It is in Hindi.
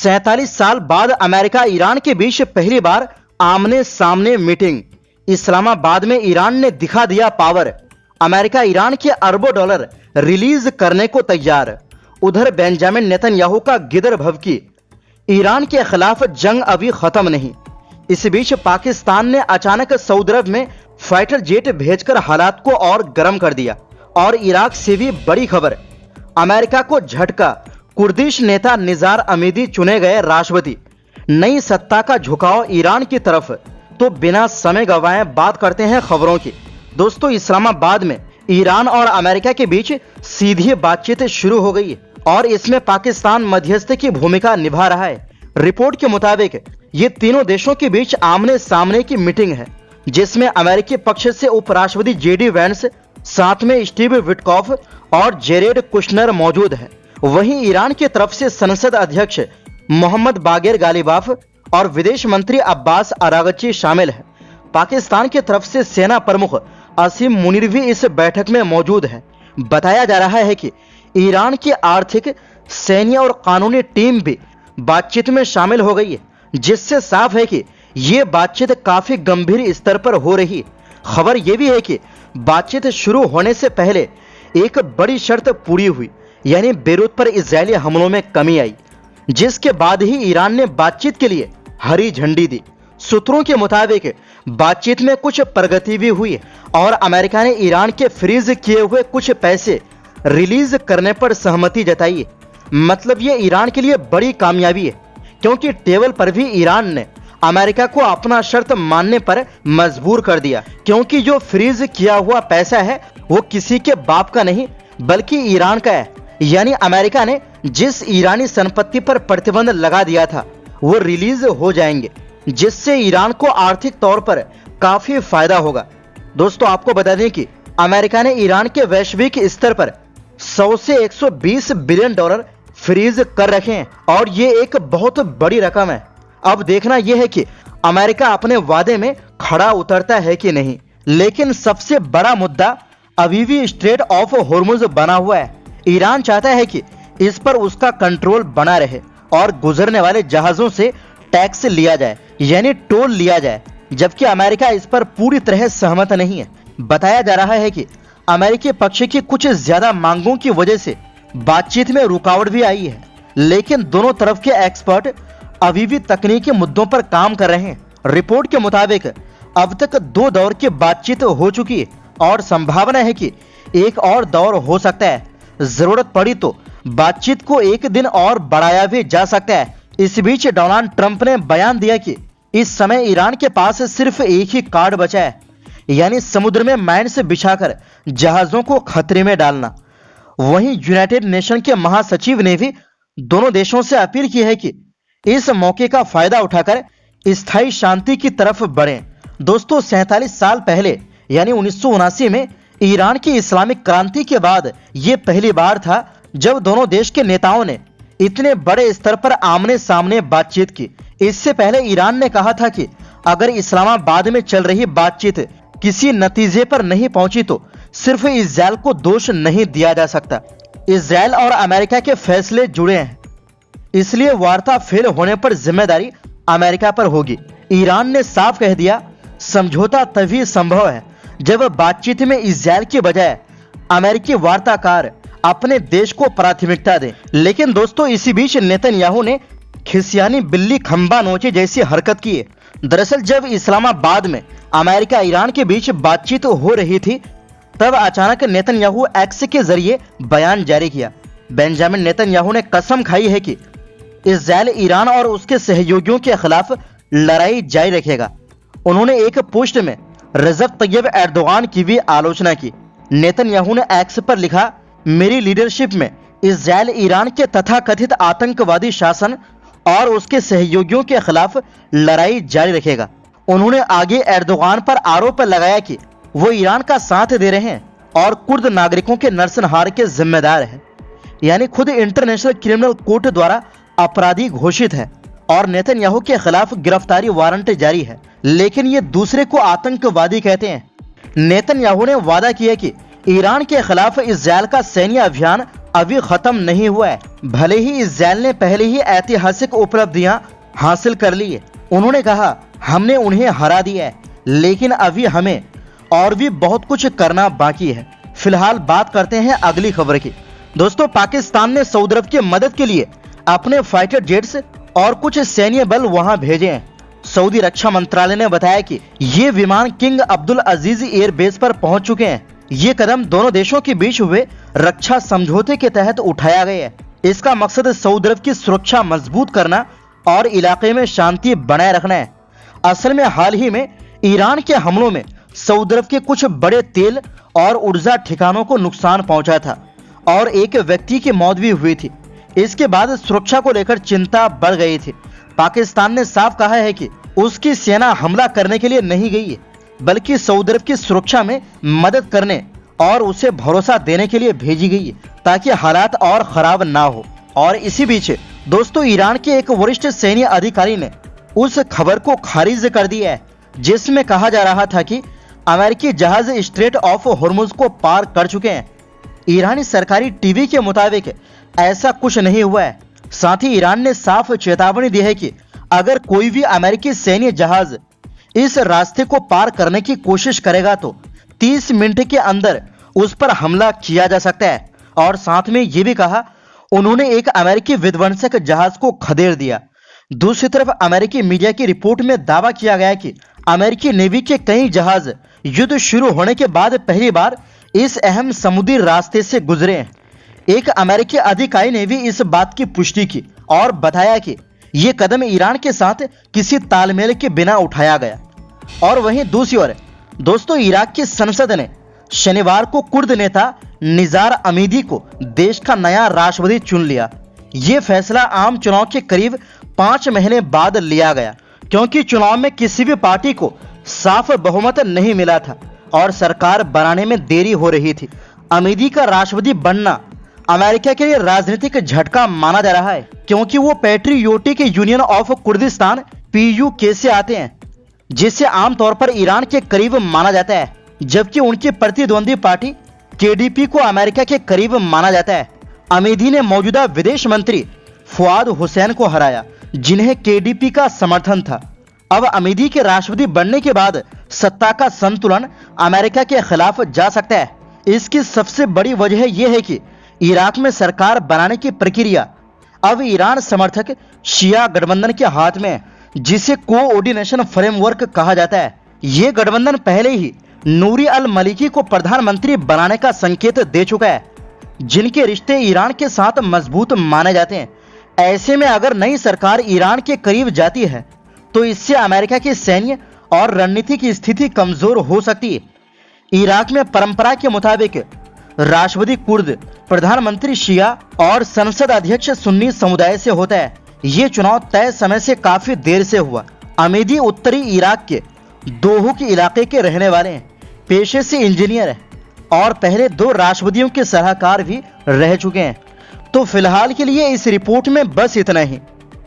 47 साल बाद अमेरिका ईरान के बीच पहली बार आमने सामने मीटिंग। इस्लामाबाद में ईरान ने दिखा दिया पावर। अमेरिका ईरान के अरबों डॉलर रिलीज करने को तैयार। उधर बेंजामिन नेतन्याहू का गिदर भभकी, ईरान के खिलाफ जंग अभी खत्म नहीं। इस बीच पाकिस्तान ने अचानक सऊदी अरब में फाइटर जेट भेजकर हालात को और गर्म कर दिया। और इराक से भी बड़ी खबर, अमेरिका को झटका, कुर्दिश नेता निजार अमीदी चुने गए राष्ट्रपति। नई सत्ता का झुकाव ईरान की तरफ। तो बिना समय गंवाए बात करते हैं खबरों की। दोस्तों, इस्लामाबाद में ईरान और अमेरिका के बीच सीधी बातचीत शुरू हो गई और इसमें पाकिस्तान मध्यस्थ की भूमिका निभा रहा है। रिपोर्ट के मुताबिक ये तीनों देशों के बीच आमने सामने की मीटिंग है, जिसमें अमेरिकी पक्ष से उपराष्ट्रपति जेडी वेंस, साथ में स्टीव विटकॉफ और जेरेड कुशनर मौजूद है। वहीं ईरान की तरफ से संसद अध्यक्ष मोहम्मद बागेर गालिबाफ और विदेश मंत्री अब्बास अरागची शामिल है। पाकिस्तान की तरफ से सेना प्रमुख असीम मुनीर भी इस बैठक में मौजूद है। बताया जा रहा है कि ईरान की आर्थिक, सैन्य और कानूनी टीम भी बातचीत में शामिल हो गई है, जिससे साफ है कि ये बातचीत काफी गंभीर स्तर पर हो रही है। खबर यह भी है कि बातचीत शुरू होने से पहले एक बड़ी शर्त पूरी हुई, यानी बेरूत पर इजरायली हमलों में कमी आई, जिसके बाद ही ईरान ने बातचीत के लिए हरी झंडी दी। सूत्रों के मुताबिक बातचीत में कुछ प्रगति भी हुई और अमेरिका ने ईरान के फ्रीज किए हुए कुछ पैसे रिलीज करने पर सहमति जताई है। मतलब ये ईरान के लिए बड़ी कामयाबी है, क्योंकि टेबल पर भी ईरान ने अमेरिका को अपना शर्त मानने पर मजबूर कर दिया। क्योंकि जो फ्रीज किया हुआ पैसा है वो किसी के बाप का नहीं बल्कि ईरान का है। यानी अमेरिका ने जिस ईरानी संपत्ति पर प्रतिबंध लगा दिया था वो रिलीज हो जाएंगे, जिससे ईरान को आर्थिक तौर पर काफी फायदा होगा। दोस्तों, आपको बता दें कि अमेरिका ने ईरान के वैश्विक स्तर पर 100 से 120 बिलियन डॉलर फ्रीज कर रखे हैं और ये एक बहुत बड़ी रकम है। अब देखना यह है कि अमेरिका अपने वादे में खड़ा उतरता है कि नहीं। लेकिन सबसे बड़ा मुद्दा अभी भी स्ट्रेट ऑफ हॉर्मुज बना हुआ है। ईरान चाहता है कि इस पर उसका कंट्रोल बना रहे और गुजरने वाले जहाजों से टैक्स लिया जाए, यानी टोल लिया जाए, जबकि अमेरिका इस पर पूरी तरह सहमत नहीं है। बताया जा रहा है कि अमेरिकी पक्ष की कुछ ज्यादा मांगों की वजह से बातचीत में रुकावट भी आई है। लेकिन दोनों तरफ के एक्सपर्ट अभी भी तकनीकी मुद्दों पर काम कर रहे हैं। रिपोर्ट के मुताबिक अब तक 2 दौर की बातचीत हो चुकी है और संभावना है कि एक और दौर हो सकता है। जरूरत पड़ी तो बातचीत को एक दिन और बढ़ाया भी जा सकता है। इस बीच डोनाल्ड ट्रंप ने बयान दिया कि इस समय ईरान के पास सिर्फ एक ही कार्ड बचा है, यानी समुद्र में माइन्स बिछाकर जहाजों को खतरे में डालना। वहीं यूनाइटेड नेशन के महासचिव ने भी दोनों देशों से अपील की है कि इस मौके का फायदा उठाकर स्थायी शांति की तरफ बढ़ें। दोस्तों, 47 साल पहले यानी 1979 में ईरान की इस्लामिक क्रांति के बाद ये पहली बार था जब दोनों देश के नेताओं ने इतने बड़े स्तर पर आमने सामने बातचीत की। इससे पहले ईरान ने कहा था कि अगर इस्लामाबाद में चल रही बातचीत किसी नतीजे पर नहीं पहुंची तो सिर्फ इजरायल को दोष नहीं दिया जा सकता। इजरायल और अमेरिका के फैसले जुड़े हैं, इसलिए वार्ता फेल होने पर जिम्मेदारी अमेरिका पर होगी। ईरान ने साफ कह दिया, समझौता तभी संभव है जब बातचीत में इजरायल के बजाय अमेरिकी वार्ताकार अपने देश को प्राथमिकता दें। लेकिन दोस्तों, इसी बीच नेतन्याहू ने खिसियानी बिल्ली खंबा नोचे जैसी हरकत की है। दरअसल जब इस्लामाबाद में अमेरिका ईरान के बीच बातचीत हो रही थी तब अचानक नेतन्याहू एक्स के जरिए बयान जारी किया। बेंजामिन नेतन्याहू ने कसम खाई है कि इजरायल ईरान और उसके सहयोगियों के खिलाफ लड़ाई जारी रखेगा। उन्होंने एक पोस्ट में रजब तैयब एर्दोगान की भी आलोचना की। नेतन्याहू ने एक्स पर लिखा, मेरी लीडरशिप में इजरायल ईरान के तथाकथित आतंकवादी शासन और उसके सहयोगियों के खिलाफ लड़ाई जारी रखेगा। उन्होंने आगे एर्दोगान पर आरोप लगाया कि वो ईरान का साथ दे रहे हैं और कुर्द नागरिकों के नरसंहार के जिम्मेदार हैं, यानी खुद इंटरनेशनल क्रिमिनल कोर्ट द्वारा अपराधी घोषित है और नेतन्याहू के खिलाफ गिरफ्तारी वारंट जारी है। लेकिन ये दूसरे को आतंकवादी कहते हैं। नेतन्याहू ने वादा किया कि ईरान के खिलाफ इस्राइल का सैन्य अभियान अभी खत्म नहीं हुआ है। भले ही इस्राइल ने पहले ही ऐतिहासिक उपलब्धियां हासिल कर ली है, उन्होंने कहा हमने उन्हें हरा दिया है, लेकिन अभी हमें और भी बहुत कुछ करना बाकी है। फिलहाल बात करते हैं अगली खबर की। दोस्तों, पाकिस्तान ने सऊदी अरब की मदद के लिए अपने फाइटर जेट्स और कुछ सैन्य बल वहां भेजे हैं। सऊदी रक्षा मंत्रालय ने बताया कि ये विमान किंग अब्दुल अजीज एयरबेस पर पहुंच चुके हैं। ये कदम दोनों देशों के बीच हुए रक्षा समझौते के तहत उठाया गया है। इसका मकसद सऊदी अरब की सुरक्षा मजबूत करना और इलाके में शांति बनाए रखना है। असल में हाल ही में ईरान के हमलों में सऊदी अरब के कुछ बड़े तेल और ऊर्जा ठिकानों को नुकसान पहुंचा था और एक व्यक्ति की मौत भी हुई थी। इसके बाद सुरक्षा को लेकर चिंता बढ़ गई थी। पाकिस्तान ने साफ कहा है कि उसकी सेना हमला करने के लिए नहीं गई है, बल्कि सऊदी अरब की सुरक्षा में मदद करने और उसे भरोसा देने के लिए भेजी गई है, ताकि हालात और खराब ना हो। और इसी बीच दोस्तों, ईरान के एक वरिष्ठ सैन्य अधिकारी ने उस खबर को खारिज कर दिया है जिसमें कहा जा रहा था कि अमेरिकी जहाज स्ट्रेट ऑफ हॉर्मुज को पार कर चुके हैं। ईरानी सरकारी टीवी के मुताबिक ऐसा कुछ नहीं हुआ है। साथ ही ईरान ने साफ चेतावनी दी है कि अगर कोई भी अमेरिकी सैन्य जहाज इस रास्ते को पार करने की कोशिश करेगा तो 30 मिनट के अंदर उस पर हमला किया जा सकता है। और साथ में ये भी कहा उन्होंने एक अमेरिकी विध्वंसक जहाज को खदेड़ दिया। दूसरी तरफ अमेरिकी मीडिया की रिपोर्ट में दावा किया गया कि अमेरिकी नेवी के कई जहाज युद्ध शुरू होने के बाद पहली बार इस अहम समुद्री रास्ते से गुजरे हैं। एक अमेरिकी अधिकारी ने भी इस बात की पुष्टि की और बताया कि ये कदम ईरान के साथ किसी तालमेल के बिना उठाया गया। और वहीं दूसरी ओर दोस्तों, इराक की संसद ने शनिवार को कुर्द नेता निजार अमीदी को देश का नया राष्ट्रपति चुन लिया। ये फैसला आम चुनाव के करीब 5 महीने बाद लिया गया, क्योंकि चुनाव में किसी भी पार्टी को साफ बहुमत नहीं मिला था और सरकार बनाने में देरी हो रही थी। अमीदी का राष्ट्रपति बनना अमेरिका के लिए राजनीतिक झटका माना जा रहा है, क्योंकि वो patriotic union of Kurdistan PUK से आते हैं, जिसे आमतौर पर ईरान के करीब माना जाता है, जबकि उनकी प्रतिद्वंदी पार्टी KDP को अमेरिका के करीब माना जाता है। अमीदी ने मौजूदा विदेश मंत्री फुआद हुसैन को हराया, जिन्हें KDP का समर्थन था। अब अमीदी के राष्ट्रपति बनने के बाद सत्ता का संतुलन अमेरिका के खिलाफ जा सकता है। इसकी सबसे बड़ी वजह यह है कि इराक में सरकार बनाने की प्रक्रिया अब ईरान समर्थक शिया गठबंधन के हाथ में है, जिसे कोऑर्डिनेशन फ्रेमवर्क कहा जाता है। ये गठबंधन पहले ही नूरी अल मलिकी को प्रधानमंत्री बनाने का संकेत दे चुका है, जिनके रिश्ते ईरान के साथ मजबूत माने जाते हैं। ऐसे में अगर नई सरकार ईरान के करीब जाती है तो इससे अमेरिका की सैन्य और रणनीतिक स्थिति कमजोर हो सकती है। इराक में परंपरा के मुताबिक राष्ट्रपति कुर्द, प्रधानमंत्री शिया और संसद अध्यक्ष सुन्नी समुदाय से होता है। ये चुनाव तय समय से काफी देर से हुआ। अमीदी उत्तरी इराक के दोहुक इलाके के रहने वाले हैं, पेशे से इंजीनियर है और पहले 2 राष्ट्रपतियों के सलाहकार भी रह चुके हैं। तो फिलहाल के लिए इस रिपोर्ट में बस इतना ही।